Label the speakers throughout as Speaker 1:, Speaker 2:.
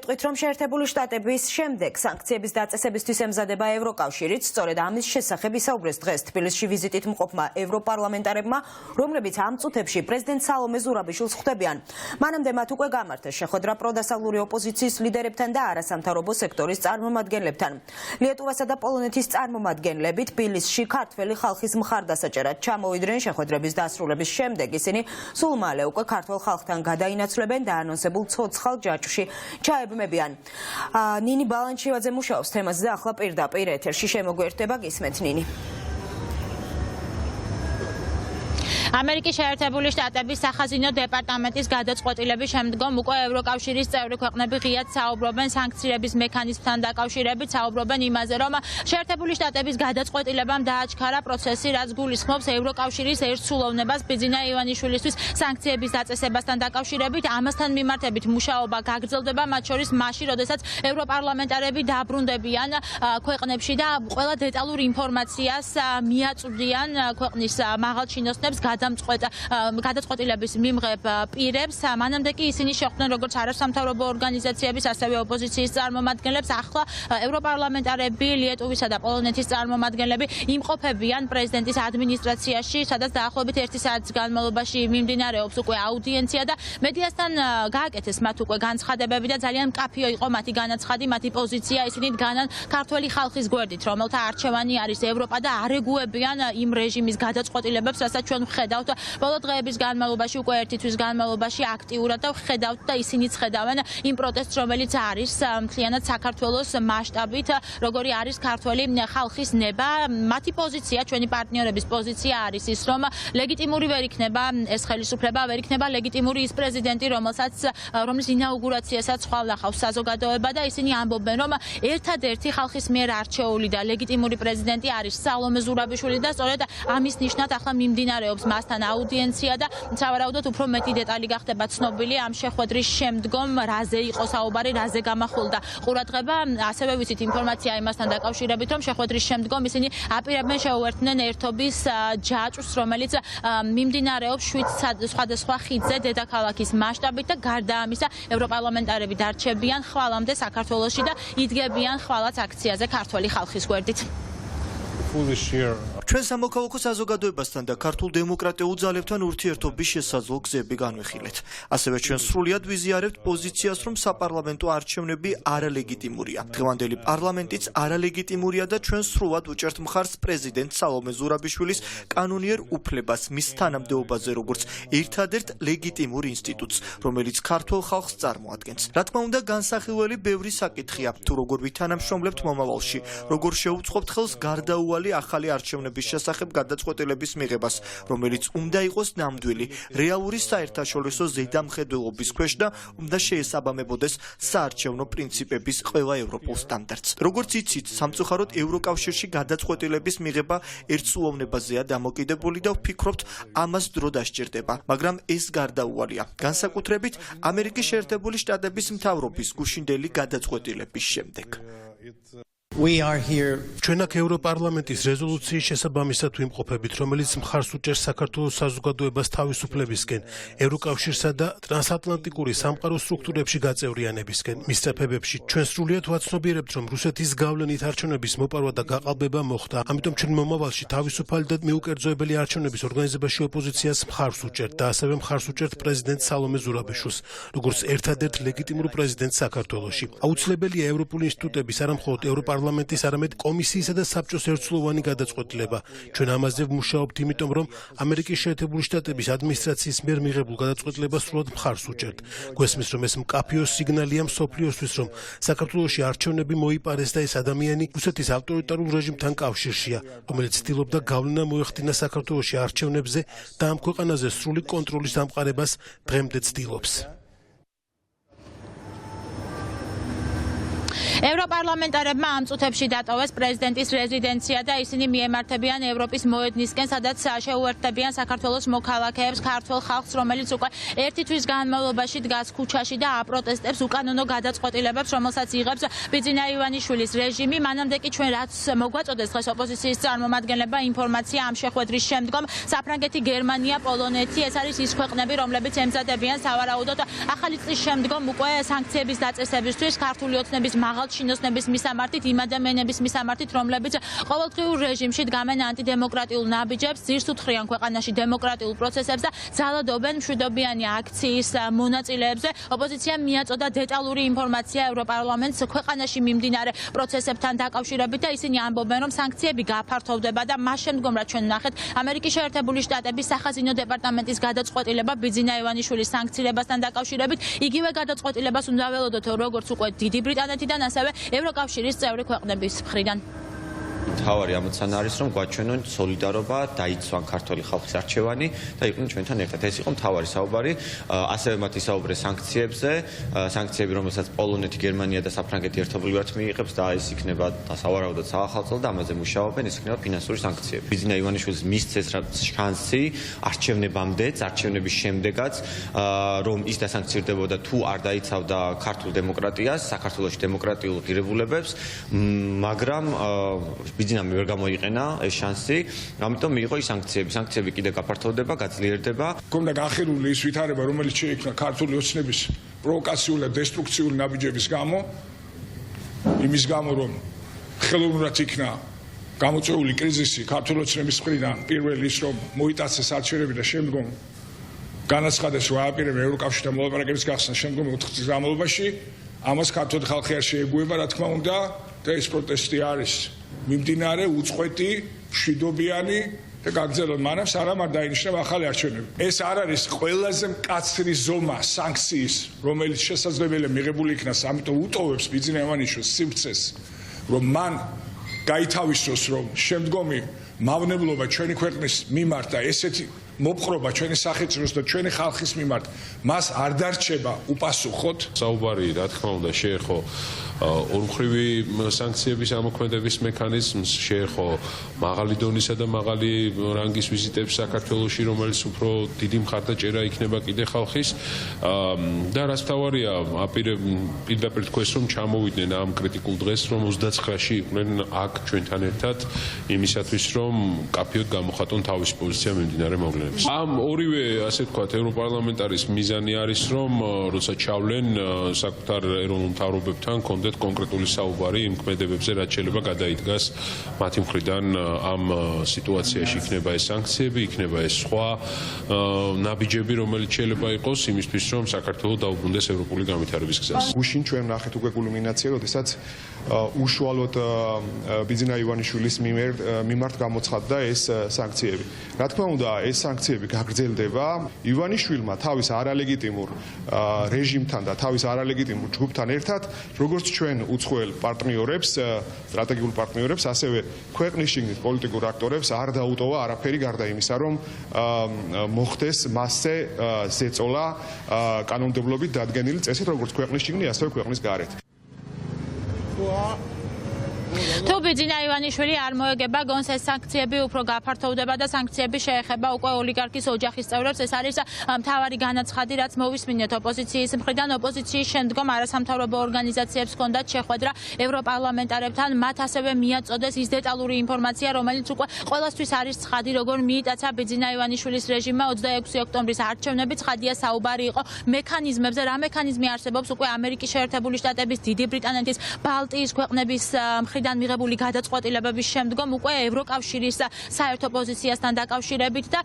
Speaker 1: მოვიტყვით, რომ შეერთებული შტატების შემდეგ სანქციების დაწესებისთვის ემზადება ევროკავშირიც, სწორედ ამის შესახებ ისაუბრეს დღეს თბილისში ვიზიტით მყოფმა ევროპარლამენტარებმა, რომლებიც ამ წუთებში პრეზიდენტ სალომე ზურაბიშვილს ხვდებიან. მანამდე მათ უკვე გამართეს შეხვედრა პროდასალური ოპოზიციის ლიდერებთან და არასამთავრობო სექტორის წარმომადგენლებთან. ლიეტუვასა და პოლონეთის წარმომადგენლები თბილისში ქართველი ხალხის მხარდასაჭერად ჩამოვიდნენ. შეხვედრების დასრულების შემდეგ ისინი სულ მალე უკვე ქართველ ხალხთან გადაინაცვლებენ და ანონსებულ ცოცხალ ჯაჭვში ჩაებმებიან. ნინი ბალანჩივაძე მუშაობს თემაზე და ახლა პირდაპირ ეთერში შემოგვიერთდება, გისმენთ ნინი.
Speaker 2: ამერიკის შეერთებული შტატების სახაზინო დეპარტამენტის გადაწყვეტილების შემდგომ უკვე ევროკავშირის წევრი ქვეყნები ღიად საუბრობენ სანქციების მექანიზმთან დაკავშირებით, საუბრობენ იმაზე, რომ შეერთებული შტატების გადაწყვეტილებამ დააჩქარა პროცესი, რაც გულისხმობს ევროკავშირის ერთსულოვნებას ბიძინა ივანიშვილისთვის სანქციების დაწესებასთან დაკავშირებით. ამასთან მიმართებით მუშაობა გაგრძელდება, მათ შორის მაშინ, როდესაც ევროპარლამენტარები დაბრუნდებიან ქვეყნებში და ყველა დეტალურ ინფორმაციას მიაწვდიან ქვეყნის მაღალჩინოსნებს გადაწყვეტილების მიმღებ პირებს. მანამდე კი ისინი შეხვდნენ როგორც არასამთავრობო ორგანიზაციების, ასევე ოპოზიციის წარმომადგენლებს. ახლა ევროპარლამენტარები ლიეტუვისა და პოლონეთის წარმომადგენლები იმყოფებიან პრეზიდენტის ადმინისტრაციაში, სადაც დაახლოებით 1 საათის განმავლობაში მიმდინარეობს უკვე აუდიენცია და მედიასთან გააკეთეს მათ უკვე განცხადებები და ძალიან მკაფიო იყო მათი განაცხადი, მათი პოზიცია. ისინი დგანან ქართველი ხალხის გვერდით, რომელთა არჩევანი არის ევროპა და არ ეგუებიან იმ რეჟიმის გადაწყვეტილებებს, რასაც ჩვენ ხედავთ ბოლო დღეების განმავლობაში, უკვე 1 თვის განმავლობაში აქტიურად და ხედავთ და ისინიც ხედავენ იმ პროტესტს, რომელიც არის მთლიანად საქართველოს მასშტაბით, როგორი არის ქართველი ხალხის ნება. მათი პოზიცია, ჩვენი პარტნიორების პოზიცია არის ის, რომ ლეგიტიმური ვერ იქნება ეს ხელისუფლება, ვერ იქნება ლეგიტიმური ის პრეზიდენტი, რომლის ინაუგურაციასაც ხვალახავს საზოგადოება და ისინი ამბობენ, რომ ერთადერთი ხალხის მიერ არჩეული და ლეგიტიმური პრეზიდენტი არის სალომე ზურაბიშვილი და სწორედ ამის ნიშნად ახლა მიმდინარეობს მასთან აუდიენცია და სავარაუდოდ უფრო მეტი დეტალი გახდება ცნობილი ამ შეხვედრის შემდგომ, რაზე იყო საუბარი, რაზე გამახვილდა ყურადღება. ასევე ვიცით ინფორმაცია იმასთან დაკავშირებით, რომ შეხვედრის შემდგომ ისინი აპირებენ შეუერთდნენ ერთობის ჯაჭვს, რომელიც მიმდინარეობს 7 სხვადასხვა ხიდზე დედაქალაქის მასშტაბით და გარდა ამისა ევროპარლამენტარები დარჩებიან ხვალამდე საქართველოში და იდგებიან ხვალაც აქციაზე ქართველი ხალხის გვერდით.
Speaker 3: ჩვენ სამოქალაქო საზოგადოებასთან და ქართულ დემოკრატიულ ძალებთან ურთიერთობის შესაძლო გზები განვიხილეთ. ასევე ჩვენ სრულად ვიზიარებთ პოზიციას, რომ საპარლამენტო არჩევნები არალეგიტიმურია. დღევანდელი პარლამენტიც არალეგიტიმურია და ჩვენ სრულად უჭერთ მხარს პრეზიდენტ სალომე ზურაბიშვილის კანონიერ უფლებას მის თანამდებობაზე, როგორც ერთადერთ ლეგიტიმურ ინსტიტუტს, რომელიც ქართულ ხალხს წარმოადგენს. რა თქმა უნდა, განსახილველი ბევრი საკითხია, თუ როგორ ვითანამშრომლებთ მომავალში, როგორ შევუწყობთ ხელს გარდაუვალი ახალი არჩევნების შესახებ გადაწყვეტილების მიღებას, რომელიც უნდა იყოს ნამდვილი, რეალური საერთაშორისო ზედამხედველობის ქვეშ და უნდა შეესაბამებოდეს საარჩევნო პრინციპების ყველა ევროპულ სტანდარტს. როგორც იცით, სამწუხაროდ ევროკავშირში გადაწყვეტილების მიღება ერთსულოვნებაზეა დამოკიდებული და ვფიქრობთ, ამას დრო დასჭირდება, მაგრამ ეს გარდაუვალია, განსაკუთრებით ამერიკის შეერთებული შტატების მთავრობის გუშინდელი გადაწყვეტილების შემდეგ.
Speaker 4: ჩვენ აქ ევროპარლამენტის რეზოლუციის შესაბამისად ვიმყოფებით, რომელიც მხარს უჭერს საქართველოს საზოგადოებას თავისუფლებისკენ, ევროკავშირსა და ტრანსატლანტიკური სამყაროს სტრუქტურებში გაწევრიანებისკენ. მის წეფებებში ჩვენ სრულიად ვაცნობიერებთ, რომ რუსეთის გავლენით არჩევნების მოპარვა და გაყალბება მოხდა. ამიტომ ჩვენ მომავალში თავისუფალი და მიუკერძოებელი არჩევნების ორგანიზებაში ოპოზიციას მხარს უჭერთ და ასევე მხარს უჭერთ პრეზიდენტ სალომე ზურაბიშვილს, როგორც ერთადერთ ლეგიტიმურ პრეზიდენტს საქართველოში. აუცილებელია ევროპული ინსტიტუტების, არა მხოლოდ ევროპარლამენტის, არამედ კომისიისა და საბჭოს ერთსულოვანი გადაწყვეტილება. ჩვენ ამაზე ვმუშაობთ, იმიტომ რომ ამერიკის შეერთებული შტატების ადმინისტრაციის მიერ მიღებულ გადაწყვეტილებას სრულად მხარს უჭერთ. გვესმის, რომ ეს მკაფიო სიგნალია მსოფლიოსთვის, რომ საქართველოში არჩევნები მოიპარეს და ეს ადამიანი რუსეთის ავტორიტარულ რეჟიმთან კავშირშია, რომელიც ცდილობდა გავლენა მოეხდინა საქართველოში არჩევნებზე და ამ ქვეყანაზე სრული კონტროლის დამყარებას დღემდე ცდილობს.
Speaker 2: ევროპარლამენტარებმა ამ წუთებში დატოვეს პრეზიდენტის რეზიდენცია და ისინი მიემართებიან ევროპის მოედნისკენ, სადაც შეუერთდებიან საქართველოს მოქალაქეებს, ქართველ ხალხს, რომელიც უკვე ერთი თვის განმავლობაში დგას ქუჩაში და აპროტესტებს უკანონო გადაწყვეტილებებს, რომელსაც იღებს ბიძინა ივანიშვილის რეჟიმი. მანამდე კი ჩვენ რაც მოგვაწოდეს დღეს ოპოზიციის წარმომადგენლებმა ინფორმაცია ამ შეხვედრის შემდგომ, საფრანგეთი, გერმანია, პოლონეთი, ეს არის ის ქვეყნები, რომლებიც ემზადებიან სავარაუდოდ ახალი წლის შემდგომ უკვე სანქციების დაწესებისთვის, ქართული ოცნების მაღალ ჩინოსნების მისამართით, იმ ადამიანების მისამართით, რომლებიც ყოველდღიურ რეჟიმში დგამენ ანტიდემოკრატიულ ნაბიჯებს, ძირს უთხრიან ქვეყანაში დემოკრატიულ პროცესებს და ძალადობენ მშვიდობიანი აქციის მონაწილეებზე. ოპოზიციამ მიაწოდა დეტალური ინფორმაცია ევროპარლამენტს ქვეყანაში მიმდინარე პროცესებთან დაკავშირებით და ისინი ამბობენ, რომ სანქციები გაფართოვდება და მას შემდგომ, რაც ჩვენ ვნახეთ, ამერიკის შეერთებული შტატების სახაზინო დეპარტამენტის გადაწყვეტილება ბიძინა ივანიშვილის სანქციებასთან დაკავშირებით, იგივე გადაწყვეტილებას უნდა ველოდოთ როგორც უკვე დიდი ბრიტანეთიდან, ასევე ევროკავშირის წევრი ქვეყნების მხრიდან.
Speaker 5: თავარი ამოცანა არის, რომ გვაჩვენონ სოლიდარობა, დაიცვან ქართველი ხალხის არჩევანი და იყვნენ ჩვენთან ერთად. ეს იყო მთავარი საუბარი. ასევე მათ ისაუბრეს სანქციებზე, სანქციები, რომელსაც პოლონეთი, გერმანია და საფრანგეთი ერთობლივად მიიღებს და ეს იქნება სავარაუდოდ საახალწლო და ამაზე მუშაობენ, ეს იქნება ფინანსური სანქციები. ბიძინა ივანიშვილის მისცეს შანსი არჩევნებამდეც, არჩევნების შემდეგაც, რომ ის დასანქცირდებოდა თუ არ დაიცავდა ქართულ დემოკრატიას, საქართველოში დემოკრატიულ ღირებულებებს, მაგრამ ბიძინამ ვერ გამოიყენა ეს შანსი, ამიტომ მიიღო ის სანქციები. სანქციები კიდე გაფართოვდება, გაძლიერდება.
Speaker 6: გქონდა განხილული ის ვითარება, რომელიც შეიქმნა ქართული ოცნების პროვოკაციული და დესტრუქციული ნაბიჯების გამო, იმის გამო, რომ ხელოვნურად იქნა გამოწვეული კრიზისი ქართული ოცნების მხრიდან, პირველი ის, რომ მოიტაცეს არჩევნები და შემდგომ განაცხადეს, რომ ააპირებენ ევროკავშირთან მოლაპარაკების გახსნას შემდგომი 4 წლის განმავლობაში, ამას ქართული ხალხი არ შეეგუება, რა თქმა უნდა, და ეს პროტესტი არის მიმდინარე, უწყვეტი, მშვიდობიანი და გაგრძელოთ მანამ, სანამ არ დაინიშნება ახალი არჩევნები. ეს არ არის ყველაზე მკაცრი ზომა სანქციის, რომელიც შესაძლებელია მიღებული იქნას, ამიტომ უტოვებს ბიძინა ივანიშვილს სივრცეს, რომ მან გაითავისოს, რომ შემდგომი მავნებლობა ჩვენი ქვეყნის მიმართ და ესეთი მოპყრობა ჩვენი სახელმწიფოს და ჩვენი ხალხის მიმართ მას არ დარჩება უპასუხოდ.
Speaker 7: საუბარი, რა თქმა უნდა, შეეხო ორმხრივი სანქციების ამოქმედების მექანიზმს, შეეხო მაღალი დონისა და მაღალი რანგის ვიზიტებს საქართველოში, რომელიც უფრო დიდი მხარდაჭერა იქნება კიდე ხალხის და რაც მთავარია, პირდაპირ თქვეს, რომ ჩამოვიდნენ ამ კრიტიკულ დღეს, რომ 29-ში იყვნენ აქ ჩვენთან ერთად იმისათვის, რომ კაფეოდ გამოხატონ თავისი პოზიცია მიმდინარე მოვლენებში. ამ ორივე, ასე ვთქვათ, ევროპარლამენტარის მიზანი არის, რომ როცა ჩავლენ საკუთარ ეროვნულ მთავრობებთან კონდეთ კონკრეტული საუბარი იმ ქმედებებზე, რაც შეიძლება გადაიდგას მათი მხრიდან ამ სიტუაციაში, იქნება ეს სანქციები, იქნება ეს სხვა ნაბიჯები, რომელიც შეიძლება იყოს იმისთვის, რომ საქართველოს დაუბრუნდეს ევროპული განვითარების გზას.
Speaker 8: გუშინ ჩვენ ვნახეთ უკვე კულმინაცია, როდესაც უშუალოდ ბიძინა ივანიშვილის მიმართ გამოცხადდა ეს სანქციები. რა თქმა უნდა, ეს სანქციები გაგრძელდება. ივანიშვილმა თავის არალეგიტიმურ რეჟიმთან და თავის არალეგიტიმურ ჯგუფთან ერთად, როგორც ჩვენ უცხოელ პარტნიორებს, სტრატეგიულ პარტნიორებს, ასევე ქვეყნის შიგნით პოლიტიკურ აქტორებს არ დაუტოვა არაფერი გარდა იმისა, რომ მოხდეს მასზე ზეწოლა კანონმდებლობით დადგენილი წესით, როგორც ქვეყნის შიგნით, ასევე ქვეყნის გარეთ.
Speaker 2: თუ ბიძინა ივანიშვილი არ მოეგება, გონს ეს სანქციები უფრო გაფართოვდება და სანქციები შეეხება უკვე ოლიგარქის ოჯახის წევრებს. ეს არის მთავარი განაცხადი, რაც მოვისმინეთ ოპოზიციის მხრიდან. ოპოზიციის შემდგომ არასამთავრობო ორგანიზაციებს ჰქონდათ შეხვედრა ევროპარლამენტარებთან. მათ ასევე მიაწოდეს ის დეტალური ინფორმაცია, რომელიც უკვე ყველასთვის არის ცხადი, როგორ მიიტაცა ბიძინა ივანიშვილის რეჟიმმა 26 ოქტომბრის არჩევნები. ცხადია, საუბარი იყო მექანიზმებზე, რა მექანიზმი არსებობს უკვე ამერიკის შეერთებული შტატების, დიდი ბრიტანეთის, ბალტიის ქვეყნების მხრიდან მიღებული გადაწყვეტილებების შემდგომ უკვე ევროკავშირის საერთო პოზიციასთან დაკავშირებით და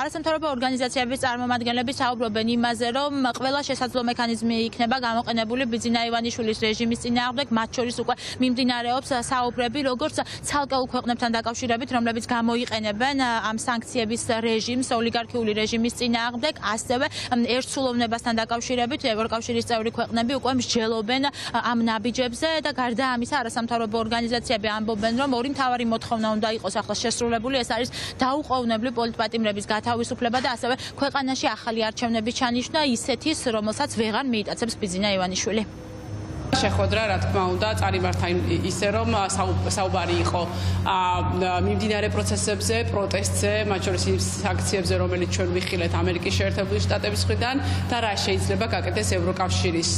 Speaker 2: არასამთავრობო ორგანიზაციების წარმომადგენლები საუბრობენ იმაზე, რომ ყველა შესაძლო მექანიზმი იქნება გამოყენებული ბიძინა ივანიშვილის რეჟიმის წინააღმდეგ, მათ შორის უკვე მიმდინარეობს საუბრები, როგორც ცალკეულ ქვეყნებთან დაკავშირებით, რომლებიც გამოიყენებენ ამ სანქციების რეჟიმს, ოლიგარქიული რეჟიმის წინააღმდეგ, ასევე ერთსულოვნებასთან დაკავშირებით ევროკავშირის წევრი ქვეყნები უკვე მსჯელობენ ამ ნაბიჯებზე და გარდა ამისა არასამთავრობო ორგანიზაციები ამბობენ, რომ ორი მთავარი მოთხოვნა უნდა იყოს ახლა შესრულებული, ეს არის დაუყოვნებლივ პოლიტპატიმრების გათავისუფლება და ასევე ქვეყანაში ახალი არჩევნების ჩანიშვნა ისეთის, რომელსაც ვეღარ მიიტაცებს ბიძინა ივანიშვილი.
Speaker 9: შეხვედრა, რა თქმა უნდა, წარიმართა ისე რომ საუბარი იყო მიმდინარე პროცესებზე, პროტესტზე, მათ შორის იმ სანქციებზე, რომელიც ჩვენ ვიხილეთ ამერიკის შეერთებული შტატების მხრიდან და რა შეიძლება გაკეთდეს ევროკავშირის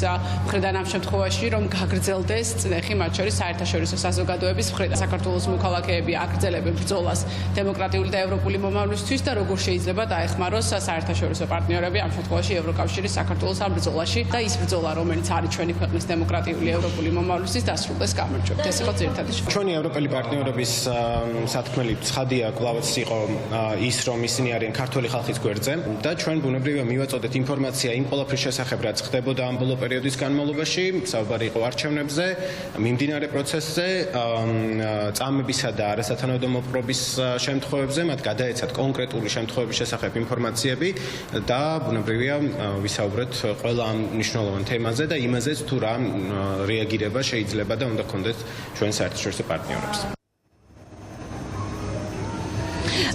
Speaker 9: მხრიდან ამ შემთხვევაში, რომ გაგრძელდეს წნეხი მათ შორის საერთაშორისო საზოგადოების მხრიდან. საქართველოს მოქალაქეები აგრძელებენ ბრძოლას დემოკრატიული და ევროპული მომავლისთვის და როგორ შეიძლება დაეხმაროს საერთაშორისო პარტნიორები ამ შემთხვევაში ევროკავშირი საქართველოს ამ ბრძოლაში და ის ბრძოლა, რომელიც არის ჩვენი ქვეყნის დემოკრატიული ევროპული მომავლისთვის დასრულდეს გამარჯვებით. ეს იყო ძირითადი შეკითხვა.
Speaker 10: ჩვენი ევროპელი პარტნიორების სათქმელი ცხადია კვლავაც იყო ის, რომ ისინი არიან ქართული ხალხის გვერდზე და ჩვენ ბუნებრივია მივაწოდეთ ინფორმაცია იმ ყველაფრის შესახებ, რაც ხდებოდა ამ ბოლო პერიოდის განმავლობაში, საუბარი იყო არჩევნებზე, მიმდინარე პროცესზე, წამებისა და არასათანადო მოპყრობის შემთხვევებზე, მათ გადაეცათ კონკრეტული შემთხვევების შესახებ ინფორმაციები და ბუნებრივია ვისაუბრეთ ყველა ამ მნიშვნელოვან თემაზე და იმაზეც თუ რა რეაგირება შეიძლება და უნდა გქონდეს ჩვენ საერთაშორისო პარტნიორებს.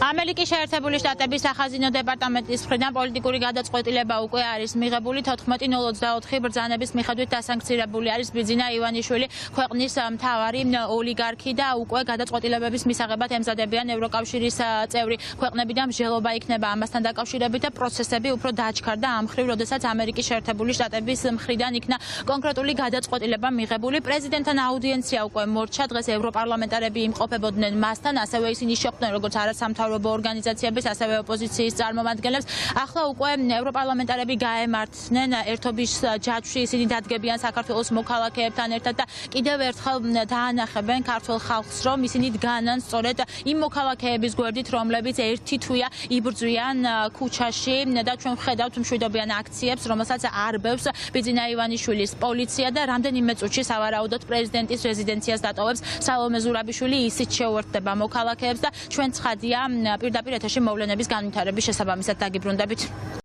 Speaker 2: ამერიკის შეერთებული შტატების სახაზინო დეპარტამენტის მხრიდან პოლიტიკური გადაწყვეტილება უკვე არის მიღებული 14.024 ბრძანების მიხედვით დასანქცირებული არის ბიძინა ივანიშვილი, ქვეყნის მთავარი ოლიგარქი და უკვე გადაწყვეტილებების მისაღებად ემზადებიან ევროკავშირის წევრი ქვეყნები და მსჯელობა იქნება ამასთან დაკავშირებით და პროცესები უფრო დაჩქარდა ამ მხრივ, როდესაც ამერიკის შეერთებული შტატების მხრიდან იქნა კონკრეტული გადაწყვეტილება მიღებული. პრეზიდენტთან აუდიენცია უკვე მორჩა, დღეს ევროპარლამენტარები იმყოფებოდნენ მასთან, ასევე ისინი შეხვდნენ როგორც არასამთავრობო ორგანიზაციების, ასევე ოპოზიციის წარმომადგენლებს. ახლა უკვე ევროპარლამენტარები გაემართნენ ერთობის ჯაჭვში, ისინი დადგებიან საქართველოს მოქალაქეებთან ერთად და კიდევ ერთხელ დაანახებენ ქართულ ხალხს, რომ ისინი დგანან სწორედ იმ მოქალაქეების გვერდით, რომლებიც ერთი თვეა იბრძვიან ქუჩაში და ჩვენ ვხედავთ მშვიდობიან აქციებს, რომელსაც არბევს ბიძინა ივანიშვილის პოლიცია და რამდენიმე წუთში სავარაუდოდ პრეზიდენტის რეზიდენციას დატოვებს სალომე ზურაბიშვილი, ისიც შეუერთდება მოქალაქეებს და ჩვენ ცხადია პირდაპირ ეთერში მოვლენების განვითარების შესაბამისად დაგიბრუნდებით.